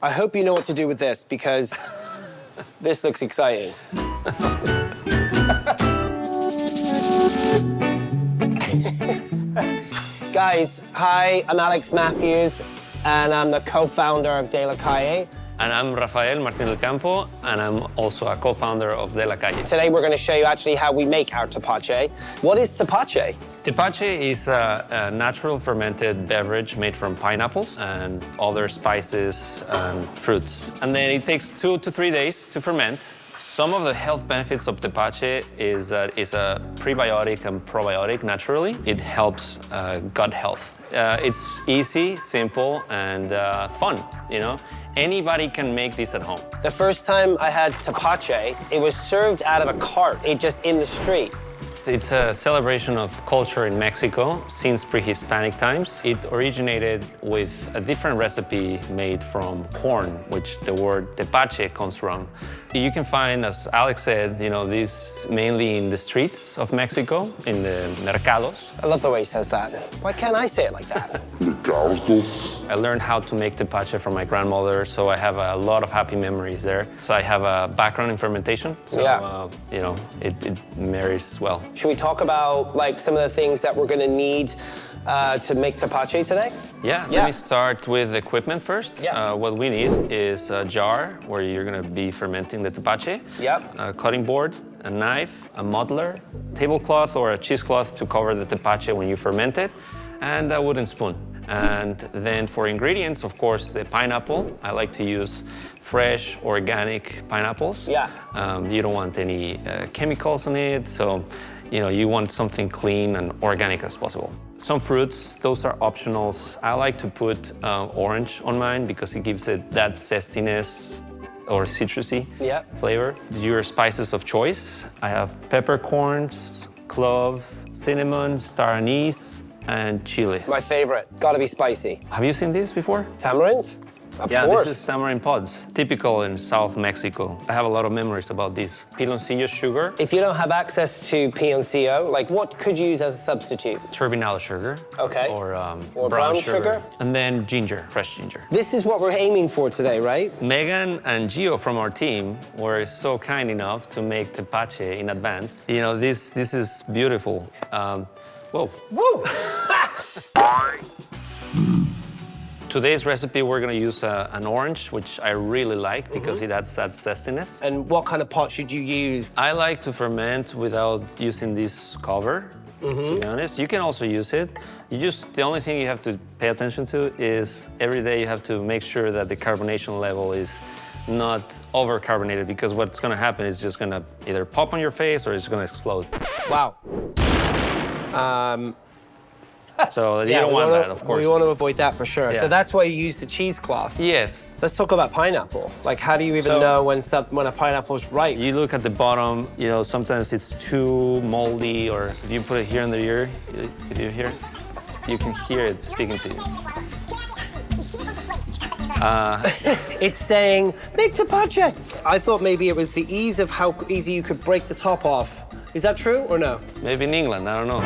I hope you know what to do with this, because this looks exciting. Guys, hi, I'm Alex Matthews, and I'm the co-founder of De La Calle. And I'm Rafael Martin del Campo, and I'm also a co-founder of De La Calle. Today we're going to show you actually how we make our tepache. What is tepache? Tepache is a natural fermented beverage made from pineapples and other spices and fruits. And then it takes 2 to 3 days to ferment. Some of the health benefits of tepache is that it's a prebiotic and probiotic naturally. It helps gut health. It's easy, simple, and fun, you know? Anybody can make this at home. The first time I had tepache, it was served out of a cart, just in the street. It's a celebration of culture in Mexico since pre-Hispanic times. It originated with a different recipe made from corn, which the word tepache comes from. You can find, as Alex said, you know, this mainly in the streets of Mexico, in the mercados. I love the way he says that. Why can't I say it like that? I learned how to make tepache from my grandmother, so I have a lot of happy memories there. So I have a background in fermentation, so you know, it marries well. Should we talk about like some of the things that we're gonna need to make tepache today? Yeah, let me start with the equipment first. What we need is a jar where you're gonna be fermenting the tepache. A cutting board, a knife, a muddler, tablecloth or a cheesecloth to cover the tepache when you ferment it, and a wooden spoon. And then for ingredients, of course, the pineapple. I like to use fresh, organic pineapples. You don't want any chemicals on it, so you know, you want something clean and organic as possible. Some fruits, those are optionals. I like to put orange on mine because it gives it that zestiness or citrusy flavor. Your spices of choice. I have peppercorns, clove, cinnamon, star anise, and Chiles. My favorite. Gotta be spicy. Have you seen this before? Tamarind? Of course. This is Tamarind Pods, typical in South Mexico. I have a lot of memories about this. Piloncillo Sugar. If you don't have access to Piloncillo, like what could you use as a substitute? Turbinado sugar. Or brown sugar. And then ginger, fresh ginger. This is what we're aiming for today, right? Megan and Gio from our team were so kind enough to make tepache in advance. You know, this is beautiful. Whoa. Woo! Today's recipe, we're gonna use an orange, which I really like because it adds that zestiness. And what kind of pot should you use? I like to ferment without using this cover, to be honest. You can also use it. The only thing you have to pay attention to is every day you have to make sure that the carbonation level is not over-carbonated, because what's gonna happen is just gonna either pop on your face or it's gonna explode. Wow. So you don't want that, of course. We want to avoid that for sure. So that's why you use the cheesecloth. Yes. Let's talk about pineapple. Like, how do you even know when a pineapple's ripe? You look at the bottom, you know, sometimes it's too moldy, or if you put it here in the ear, if you hear, you can hear it speaking to you. It's saying, make tepache. I thought maybe it was the ease of how easy you could break the top off. Is that true or no? Maybe in England, I don't know.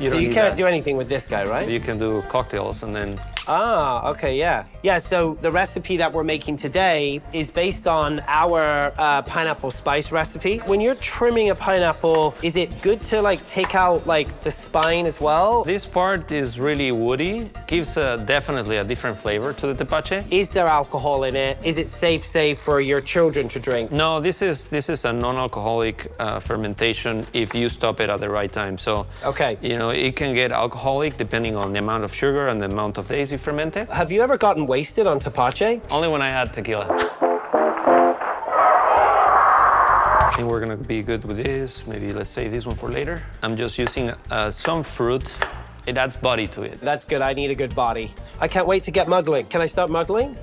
So you can't do anything with this guy, right? You can do cocktails and then... Ah, okay, yeah. Yeah, so the recipe that we're making today is based on our pineapple spice recipe. When you're trimming a pineapple, is it good to like take out like the spine as well? This part is really woody. Gives definitely a different flavor to the tepache. Is there alcohol in it? Is it safe for your children to drink? No, this is a non-alcoholic fermentation if you stop it at the right time. So, you know, it can get alcoholic depending on the amount of sugar and the amount of days you ferment it. Have you ever gotten wasted on tepache? Only when I had tequila. I think we're gonna be good with this. Maybe let's save this one for later. I'm just using some fruit. It adds body to it. That's good. I need a good body. I can't wait to get muddling. Can I start muddling?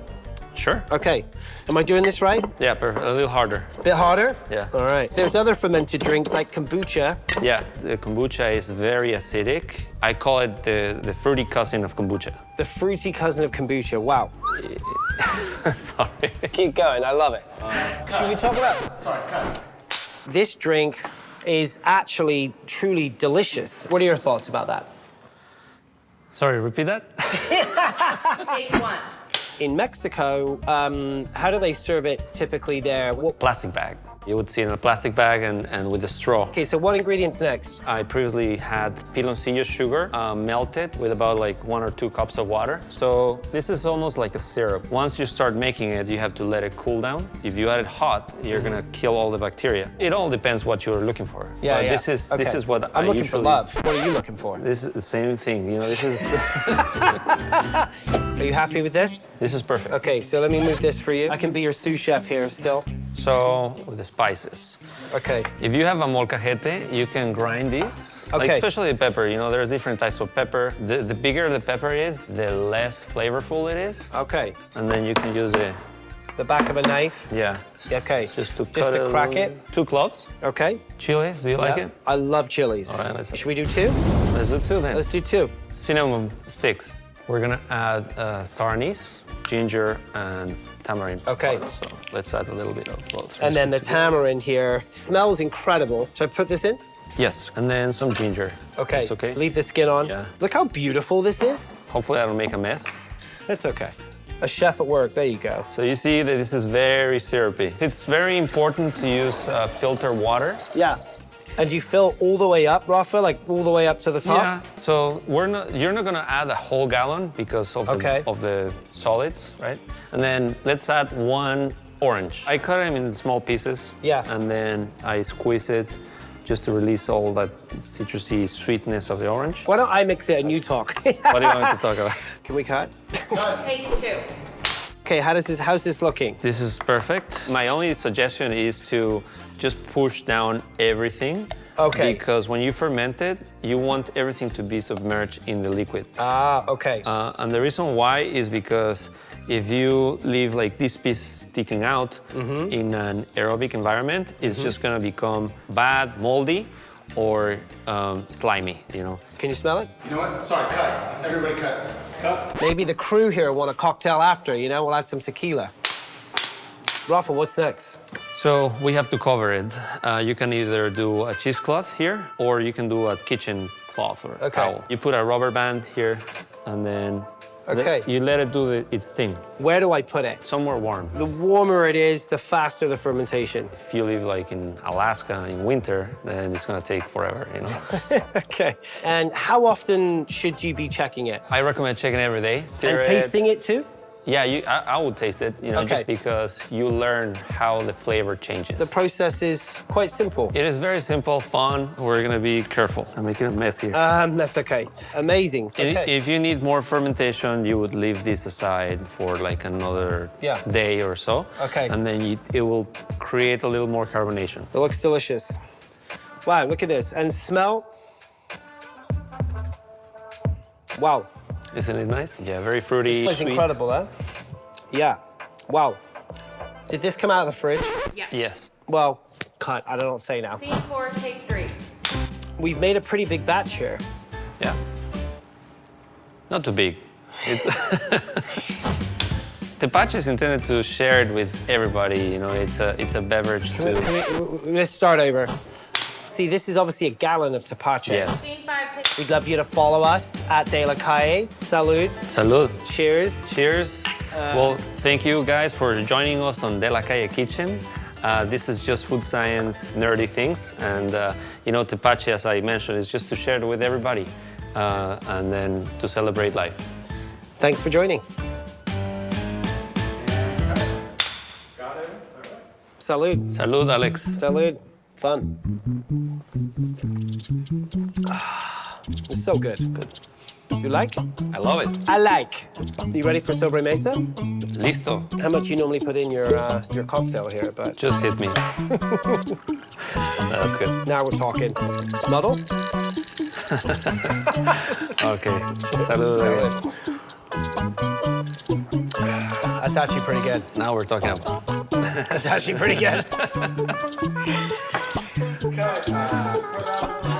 Sure. Okay. Am I doing this right? Yeah, perfect. A little harder. A bit harder? Yeah. All right. There's other fermented drinks like kombucha. Yeah, the kombucha is very acidic. I call it the fruity cousin of kombucha. The fruity cousin of kombucha. Wow. Sorry. Keep going. I love it. Should we talk about... Sorry, cut. This drink is actually truly delicious. What are your thoughts about that? Sorry, repeat that? Take one. in Mexico, how do they serve it typically there? Plastic bag. You would see it in a plastic bag and with a straw. Okay, so what ingredients next? I previously had Piloncillo Sugar melted with about like 1 or 2 cups of water. So this is almost like a syrup. Once you start making it, you have to let it cool down. If you add it hot, you're gonna kill all the bacteria. It all depends what you're looking for. Yeah, yeah. This is what I'm looking for usually... love. What are you looking for? This is the same thing, you know, this is... Are you happy with this? This is perfect. Okay, so let me move this for you. I can be your sous chef here still. So, with the spices. Okay. If you have a molcajete, you can grind these. Okay. Like especially pepper, you know, there's different types of pepper. The bigger the pepper is, the less flavorful it is. Okay. And then you can use the back of a knife? Yeah. Okay. Just to crack it? 2 cloves. Okay. Chiles, do you like it? I love chilies. All right, Should we do 2? Let's do 2 then. Let's do 2. Cinnamon sticks. We're gonna add star anise, ginger, and tamarind. Okay. Pods. So let's add a little bit of both. And then the tamarind here smells incredible. Should I put this in? Yes, and then some ginger. Okay. It's okay. Leave the skin on. Yeah. Look how beautiful this is. Hopefully I don't make a mess. That's okay. A chef at work, there you go. So you see that this is very syrupy. It's very important to use filtered water. Yeah. And you fill all the way up, Rafa, like all the way up to the top? Yeah, so you're not gonna add a whole gallon because of, of the solids, right? And then let's add 1 orange. I cut them in small pieces. Yeah. And then I squeeze it just to release all that citrusy sweetness of the orange. Why don't I mix it and you talk? What do you want to talk about? Can we cut? Take 2. Okay, how's this looking? This is perfect. My only suggestion is to just push down everything. Okay. Because when you ferment it, you want everything to be submerged in the liquid. Ah, okay. And the reason why is because if you leave like this piece sticking out in an aerobic environment, it's just gonna become bad, moldy, or slimy, you know. Can you smell it? You know what? Sorry, cut. Everybody cut. Cut. Maybe the crew here want a cocktail after, you know? We'll add some tequila. Rafa, what's next? So we have to cover it. You can either do a cheesecloth here, or you can do a kitchen cloth or a towel. You put a rubber band here, and then you let it do its thing. Where do I put it? Somewhere warm. The warmer it is, the faster the fermentation. If you live like in Alaska in winter, then it's gonna take forever, you know? Okay. And how often should you be checking it? I recommend checking every day. And tasting it too? Yeah, I would taste it, you know, just because you learn how the flavor changes. The process is quite simple. It is very simple, fun. We're gonna be careful. I'm making a mess here. That's okay. Amazing. Okay. If you need more fermentation, you would leave this aside for like another day or so. Okay. And then it will create a little more carbonation. It looks delicious. Wow, look at this. And smell. Wow. Isn't it nice? Yeah, very fruity, This is incredible, huh? Yeah. Wow. Did this come out of the fridge? Yeah. Yes. Well, cut. I don't say now. Scene 4, take 3. We've made a pretty big batch here. Yeah. Not too big. It's Tepache is intended to share it with everybody. You know, it's a beverage Let's start over. See, this is obviously a gallon of Tepache. Yes. Scene 5, take 3. We'd love you to follow us at Calle. Salud. Salud. Cheers. Cheers. Well, thank you guys for joining us on De La Calle Kitchen. This is just food science, nerdy things. And, you know, Tepache, as I mentioned, is just to share it with everybody and then to celebrate life. Thanks for joining. Got it? All right. Salud. Salud, Alex. Salud. Fun. It's so good. Good. You like? I love it. I like. You ready for sobremesa? Listo. How much you normally put in your cocktail here? But Just hit me. That's good. now we're talking. Muddle? Okay. Salud. That's actually pretty good. Now we're talking about. That's actually pretty good. Okay, put out